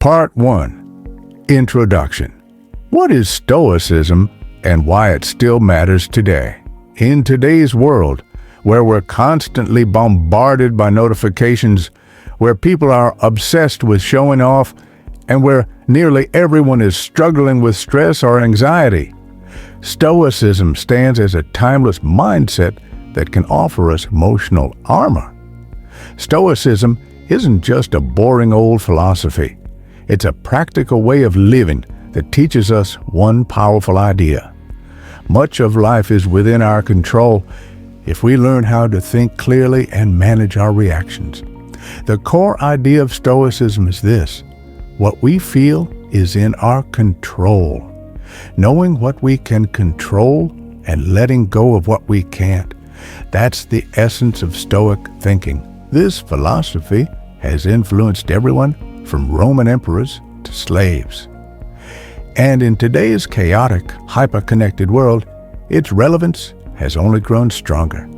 Part 1. Introduction. What is Stoicism and why it still matters today? In today's world, where we're constantly bombarded by notifications, where people are obsessed with showing off, and where nearly everyone is struggling with stress or anxiety, Stoicism stands as a timeless mindset that can offer us emotional armor. Stoicism isn't just a boring old philosophy. It's a practical way of living that teaches us one powerful idea. Much of life is within our control if we learn how to think clearly and manage our reactions. The core idea of Stoicism is this: what we feel is in our control. Knowing what we can control and letting go of what we can't. That's the essence of Stoic thinking. This philosophy has influenced everyone from Roman emperors to slaves. And in today's chaotic, hyper-connected world, its relevance has only grown stronger.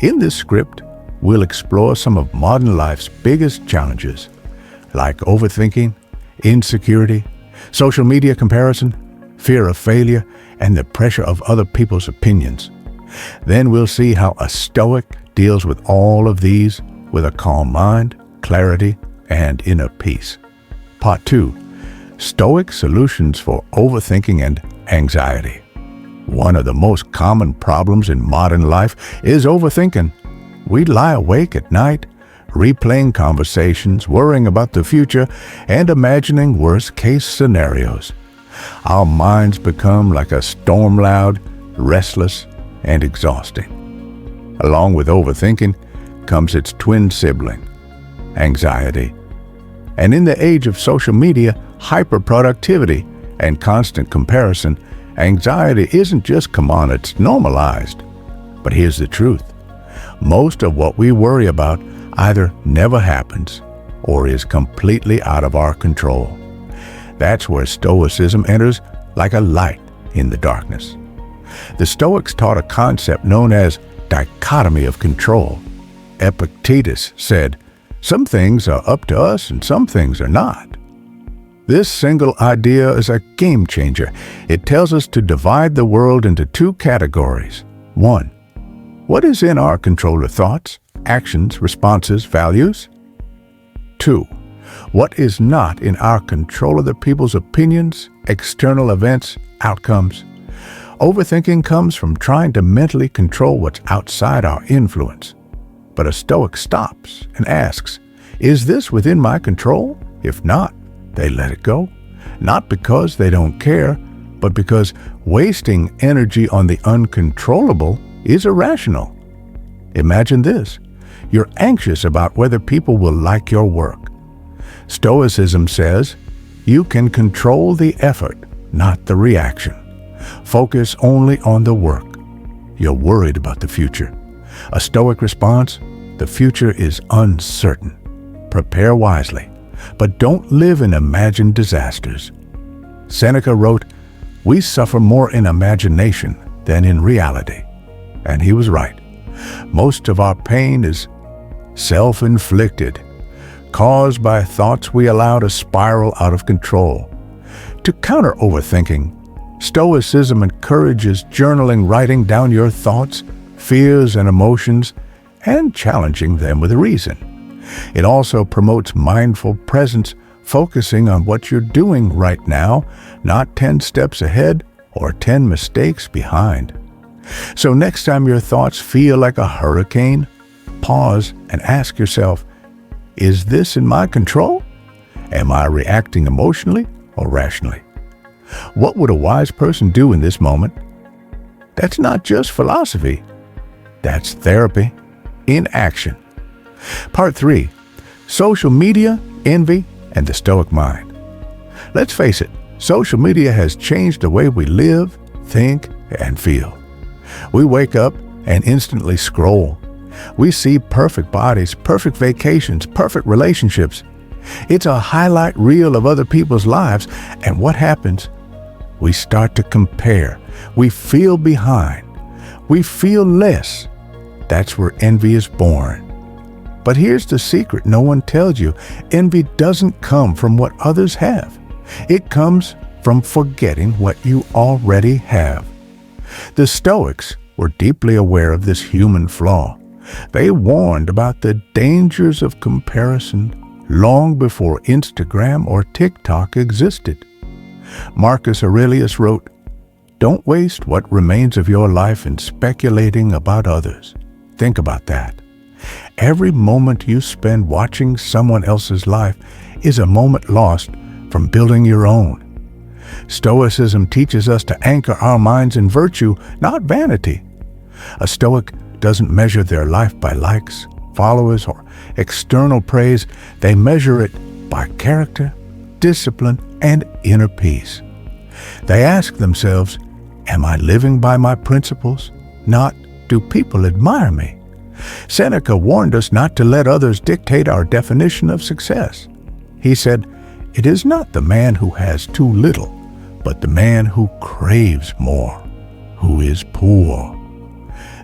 In this script, we'll explore some of modern life's biggest challenges, like overthinking, insecurity, social media comparison, fear of failure, and the pressure of other people's opinions. Then we'll see how a Stoic deals with all of these with a calm mind, clarity, and inner peace. Part 2. Stoic solutions for overthinking and anxiety. One of the most common problems in modern life is overthinking. We lie awake at night, replaying conversations, worrying about the future, and imagining worst-case scenarios. Our minds become like a storm cloud, restless and exhausting. Along with overthinking comes its twin sibling, anxiety. And in the age of social media, hyperproductivity, and constant comparison, anxiety isn't just common, it's normalized. But here's the truth. Most of what we worry about either never happens or is completely out of our control. That's where Stoicism enters like a light in the darkness. The Stoics taught a concept known as dichotomy of control. Epictetus said, "Some things are up to us and some things are not." This single idea is a game changer. It tells us to divide the world into two categories. 1. What is in our control of thoughts, actions, responses, values? 2. What is not in our control of the people's opinions, external events, outcomes? Overthinking comes from trying to mentally control what's outside our influence. But a Stoic stops and asks, is this within my control? If not, they let it go. Not because they don't care, but because wasting energy on the uncontrollable is irrational. Imagine this. You're anxious about whether people will like your work. Stoicism says, you can control the effort, not the reaction. Focus only on the work. You're worried about the future. A Stoic response, the future is uncertain. Prepare wisely, but don't live in imagined disasters. Seneca wrote, we suffer more in imagination than in reality. And he was right. Most of our pain is self-inflicted, caused by thoughts we allow to spiral out of control. To counter overthinking, Stoicism encourages journaling, writing down your thoughts, fears, and emotions, and challenging them with reason. It also promotes mindful presence, focusing on what you're doing right now, not 10 steps ahead or 10 mistakes behind. So next time your thoughts feel like a hurricane, pause and ask yourself, is this in my control? Am I reacting emotionally or rationally? What would a wise person do in this moment? That's not just philosophy. That's therapy in action. Part 3. Social media, envy, and the Stoic mind. Let's face it, social media has changed the way we live, think, and feel. We wake up and instantly scroll. We see perfect bodies, perfect vacations, perfect relationships. It's a highlight reel of other people's lives, and what happens? We start to compare. We feel behind. We feel less. That's where envy is born. But here's the secret no one tells you. Envy doesn't come from what others have. It comes from forgetting what you already have. The Stoics were deeply aware of this human flaw. They warned about the dangers of comparison long before Instagram or TikTok existed. Marcus Aurelius wrote, "Don't waste what remains of your life in speculating about others." Think about that. Every moment you spend watching someone else's life is a moment lost from building your own. Stoicism teaches us to anchor our minds in virtue, not vanity. A Stoic doesn't measure their life by likes, followers, or external praise. They measure it by character, discipline, and inner peace. They ask themselves, am I living by my principles? Not, do people admire me? Seneca warned us not to let others dictate our definition of success. He said, "It is not the man who has too little, but the man who craves more, who is poor."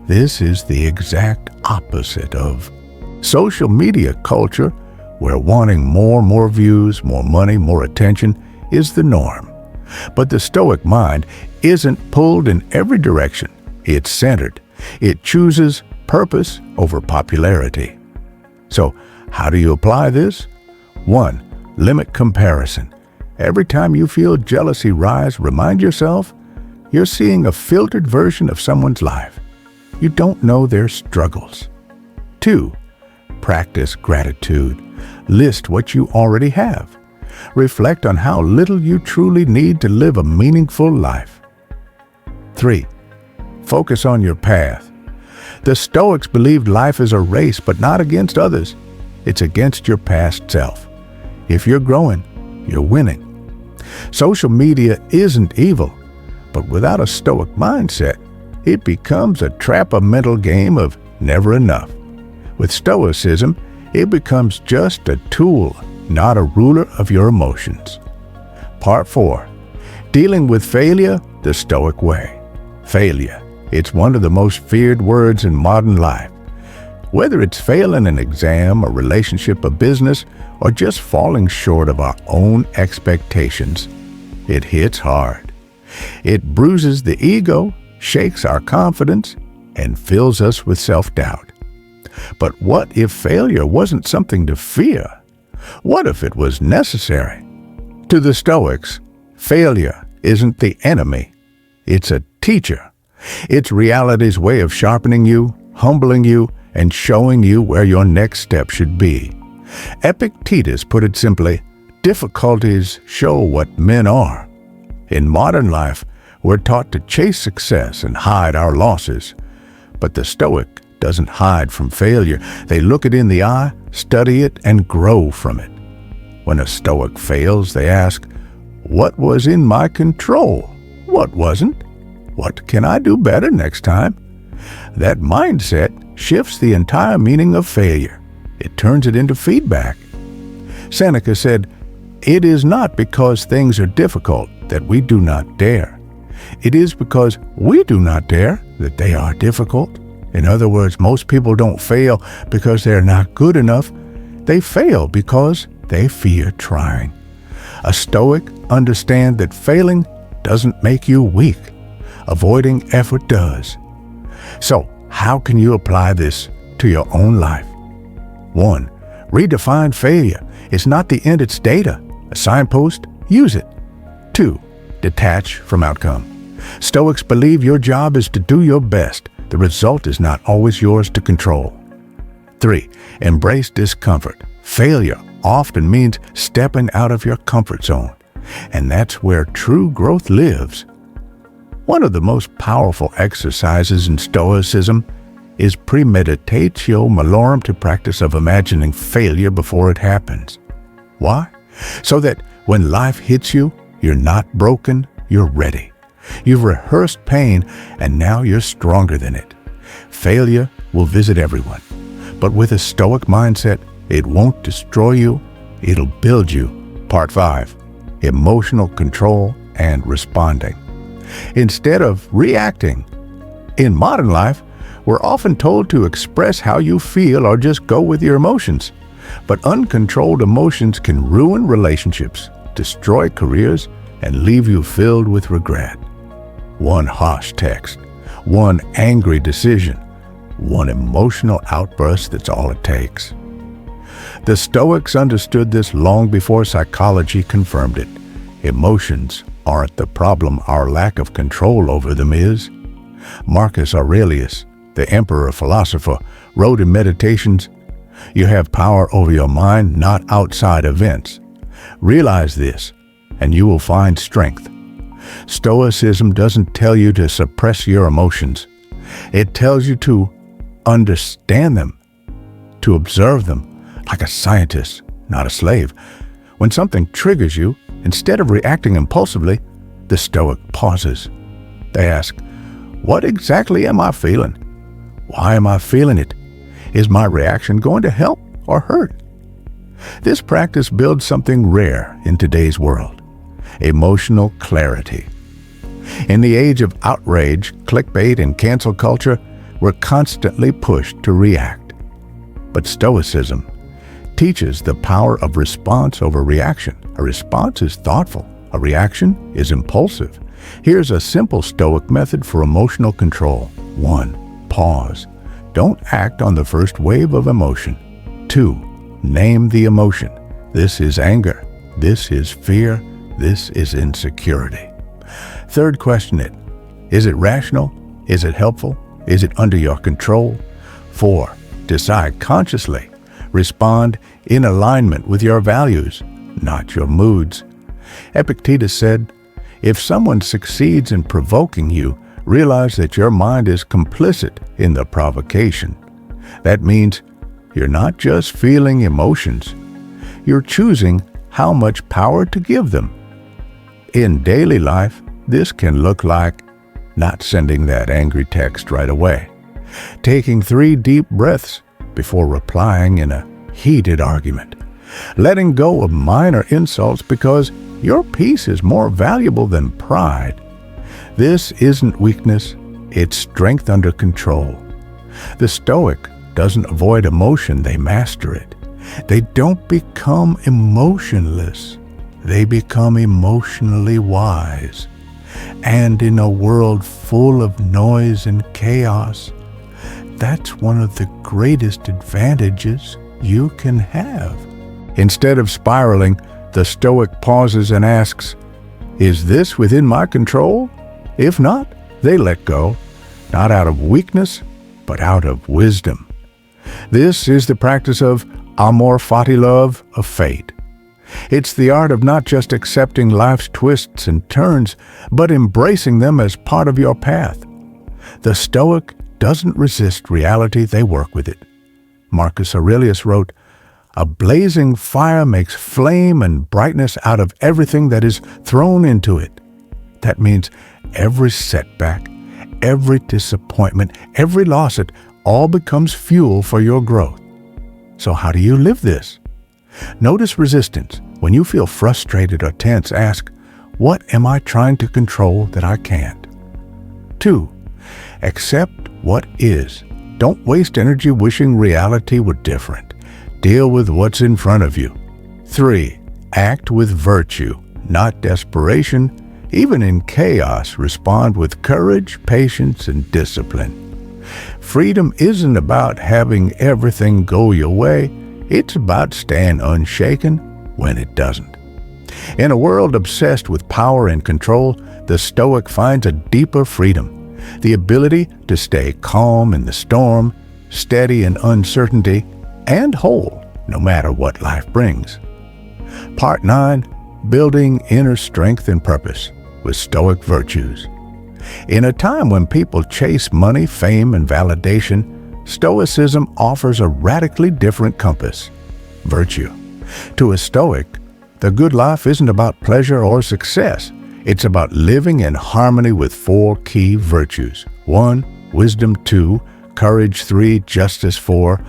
This is the exact opposite of social media culture, where wanting more views, more money, more attention is the norm. But the Stoic mind isn't pulled in every direction. It's centered. It chooses purpose over popularity. So, how do you apply this? 1. Limit comparison. Every time you feel jealousy rise, remind yourself you're seeing a filtered version of someone's life. You don't know their struggles. 2. Practice gratitude. List what you already have. Reflect on how little you truly need to live a meaningful life. 3. Focus on your path. The Stoics believed life is a race, but not against others. It's against your past self. If you're growing, you're winning. Social media isn't evil, but without a Stoic mindset, it becomes a trap, a mental game of never enough. With Stoicism, it becomes just a tool, not a ruler of your emotions. Part 4. Dealing with failure the Stoic way. Failure. It's one of the most feared words in modern life. Whether it's failing an exam, a relationship, a business, or just falling short of our own expectations, it hits hard. It bruises the ego, shakes our confidence, and fills us with self-doubt. But what if failure wasn't something to fear? What if it was necessary? To the Stoics, failure isn't the enemy. It's a teacher. It's reality's way of sharpening you, humbling you, and showing you where your next step should be. Epictetus put it simply, difficulties show what men are. In modern life, we're taught to chase success and hide our losses. But the Stoic doesn't hide from failure. They look it in the eye, study it, and grow from it. When a Stoic fails, they ask, what was in my control? What wasn't? What can I do better next time? That mindset shifts the entire meaning of failure. It turns it into feedback. Seneca said, "It is not because things are difficult that we do not dare. It is because we do not dare that they are difficult." In other words, most people don't fail because they're not good enough. They fail because they fear trying. A Stoic understands that failing doesn't make you weak. Avoiding effort does. So, how can you apply this to your own life? 1. Redefine failure. It's not the end, it's data. A signpost, use it. 2. Detach from outcome. Stoics believe your job is to do your best. The result is not always yours to control. 3. Embrace discomfort. Failure often means stepping out of your comfort zone, and that's where true growth lives. One of the most powerful exercises in Stoicism is premeditatio malorum, to practice of imagining failure before it happens. Why? So that when life hits you, you're not broken, you're ready. You've rehearsed pain, and now you're stronger than it. Failure will visit everyone, but with a Stoic mindset, it won't destroy you, it'll build you. Part 5. Emotional control and responding. Instead of reacting. In modern life, We're often told to express how you feel or just go with your emotions. But uncontrolled emotions can ruin relationships, destroy careers, and leave you filled with regret. One harsh text, one angry decision, one emotional outburst, that's all it takes. The Stoics understood this long before psychology confirmed it. Emotions aren't the problem, our lack of control over them is. Marcus Aurelius, the emperor philosopher, wrote in Meditations, "You have power over your mind, not outside events. Realize this, and you will find strength." Stoicism doesn't tell you to suppress your emotions. It tells you to understand them, to observe them like a scientist, not a slave. When something triggers you, instead of reacting impulsively, the Stoic pauses. They ask, "What exactly am I feeling? Why am I feeling it? Is my reaction going to help or hurt?" This practice builds something rare in today's world: emotional clarity. In the age of outrage, clickbait, and cancel culture, we're constantly pushed to react. But Stoicism teaches the power of response over reaction. A response is thoughtful. A reaction is impulsive. Here's a simple Stoic method for emotional control. 1. Pause. Don't act on the first wave of emotion. 2. Name the emotion. This is anger. This is fear. This is insecurity. 3rd, question it. Is it rational? Is it helpful? Is it under your control? 4. Decide consciously. Respond in alignment with your values, not your moods. Epictetus said, "If someone succeeds in provoking you, realize that your mind is complicit in the provocation." That means you're not just feeling emotions. You're choosing how much power to give them. In daily life, this can look like not sending that angry text right away, taking 3 deep breaths before replying in a heated argument, letting go of minor insults because your peace is more valuable than pride. This isn't weakness, it's strength under control. The Stoic doesn't avoid emotion, they master it. They don't become emotionless, they become emotionally wise. And in a world full of noise and chaos, that's one of the greatest advantages you can have. Instead of spiraling, the Stoic pauses and asks, "Is this within my control?" If not, they let go, not out of weakness, but out of wisdom. This is the practice of amor fati, love of fate. It's the art of not just accepting life's twists and turns, but embracing them as part of your path. The Stoic doesn't resist reality, they work with it. Marcus Aurelius wrote, "A blazing fire makes flame and brightness out of everything that is thrown into it." That means every setback, every disappointment, every loss, it all becomes fuel for your growth. So how do you live this? Notice resistance. When you feel frustrated or tense, ask, "What am I trying to control that I can't?" 2. Accept what is. Don't waste energy wishing reality were different. Deal with what's in front of you. 3. Act with virtue, not desperation. Even in chaos, respond with courage, patience, and discipline. Freedom isn't about having everything go your way. It's about staying unshaken when it doesn't. In a world obsessed with power and control, the Stoic finds a deeper freedom, the ability to stay calm in the storm, steady in uncertainty, and whole no matter what life brings. Part 9, Building Inner Strength and Purpose with Stoic Virtues. In a time when people chase money, fame, and validation, Stoicism offers a radically different compass: virtue. To a Stoic, the good life isn't about pleasure or success. It's about living in harmony with 4 key virtues. 1. Wisdom. 2. Courage. 3. Justice. 4.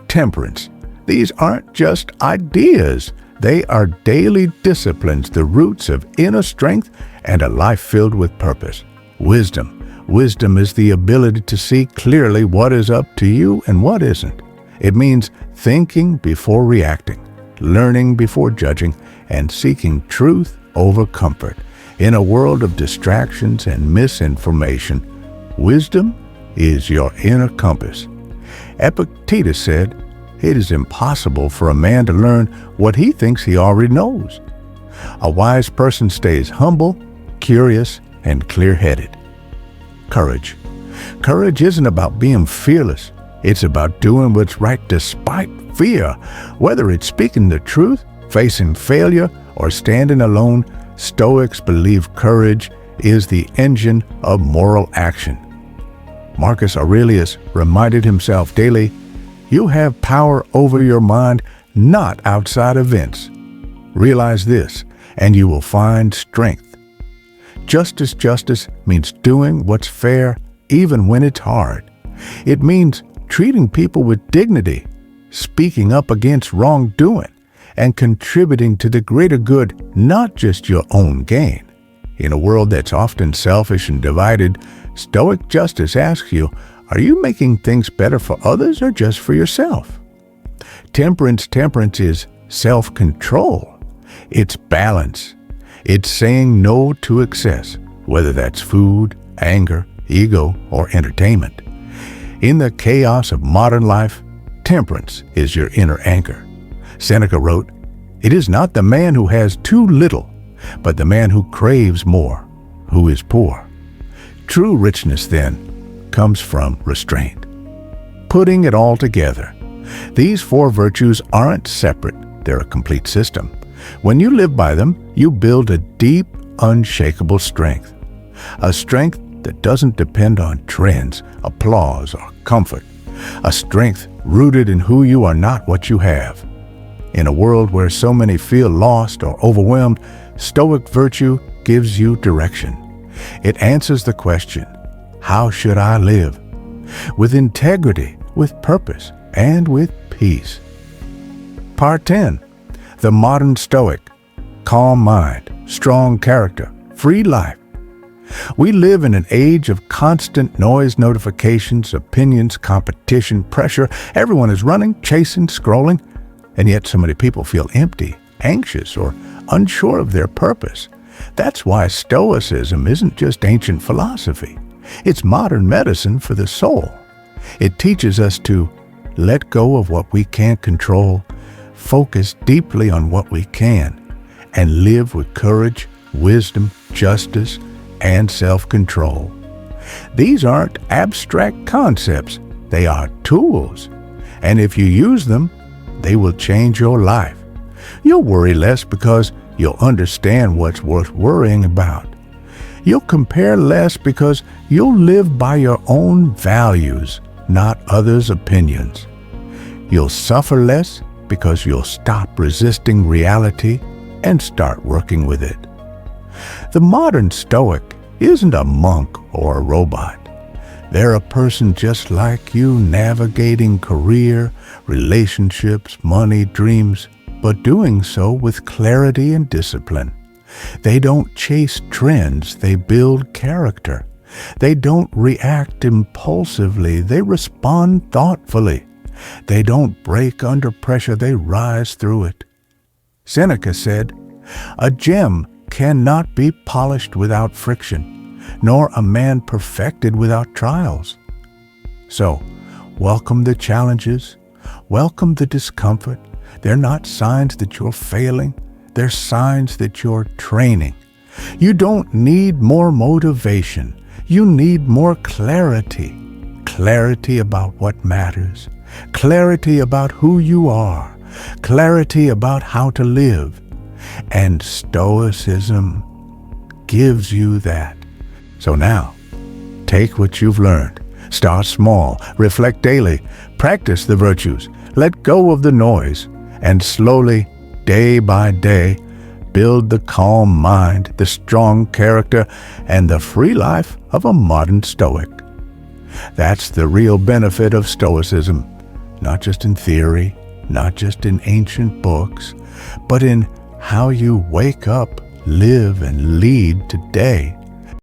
Temperance. These aren't just ideas. They are daily disciplines, the roots of inner strength and a life filled with purpose. Wisdom. Wisdom is the ability to see clearly what is up to you and what isn't. It means thinking before reacting, learning before judging, and seeking truth over comfort. In a world of distractions and misinformation, wisdom is your inner compass. Epictetus said, "It is impossible for a man to learn what he thinks he already knows." A wise person stays humble, curious, and clear-headed. Courage. Courage isn't about being fearless. It's about doing what's right despite fear. Whether it's speaking the truth, facing failure, or standing alone, Stoics believe courage is the engine of moral action. Marcus Aurelius reminded himself daily, "You have power over your mind, not outside events. Realize this, and you will find strength." Justice means doing what's fair even when it's hard. It means treating people with dignity, speaking up against wrongdoing, and contributing to the greater good, not just your own gain. In a world that's often selfish and divided, Stoic justice asks you, are you making things better for others or just for yourself? Temperance is self-control. It's balance. It's saying no to excess, whether that's food, anger, ego, or entertainment. In the chaos of modern life, temperance is your inner anchor. Seneca wrote, "It is not the man who has too little, but the man who craves more, who is poor." True richness, then, comes from restraint. Putting it all together. These four virtues aren't separate, they're a complete system. When you live by them, you build a deep, unshakable strength. A strength that doesn't depend on trends, applause, or comfort. A strength rooted in who you are, not what you have. In a world where so many feel lost or overwhelmed, Stoic virtue gives you direction. It answers the question, how should I live? With integrity, with purpose, and with peace. Part 10. The modern Stoic. Calm mind, strong character, free life. We live in an age of constant noise, notifications, opinions, competition, pressure. Everyone is running, chasing, scrolling, and yet so many people feel empty, anxious, or unsure of their purpose. That's why Stoicism isn't just ancient philosophy. It's modern medicine for the soul. It teaches us to let go of what we can't control, focus deeply on what we can, and live with courage, wisdom, justice, and self-control. These aren't abstract concepts. They are tools. And if you use them, they will change your life. You'll worry less because you'll understand what's worth worrying about. You'll compare less because you'll live by your own values, not others' opinions. You'll suffer less because you'll stop resisting reality and start working with it. The modern Stoic isn't a monk or a robot. They're a person just like you, navigating career, relationships, money, dreams, but doing so with clarity and discipline. They don't chase trends, they build character. They don't react impulsively, they respond thoughtfully. They don't break under pressure, they rise through it. Seneca said, "A gem cannot be polished without friction, nor a man perfected without trials." So, welcome the challenges, welcome the discomfort. They're not signs that you're failing, they're signs that you're training. You don't need more motivation, you need more clarity. Clarity about what matters, clarity about who you are, clarity about how to live. And Stoicism gives you that. So now, take what you've learned. Start small, reflect daily, practice the virtues, let go of the noise, and slowly, day by day, build the calm mind, the strong character, and the free life of a modern Stoic. That's the real benefit of Stoicism, not just in theory, not just in ancient books, but in how you wake up, live, and lead today.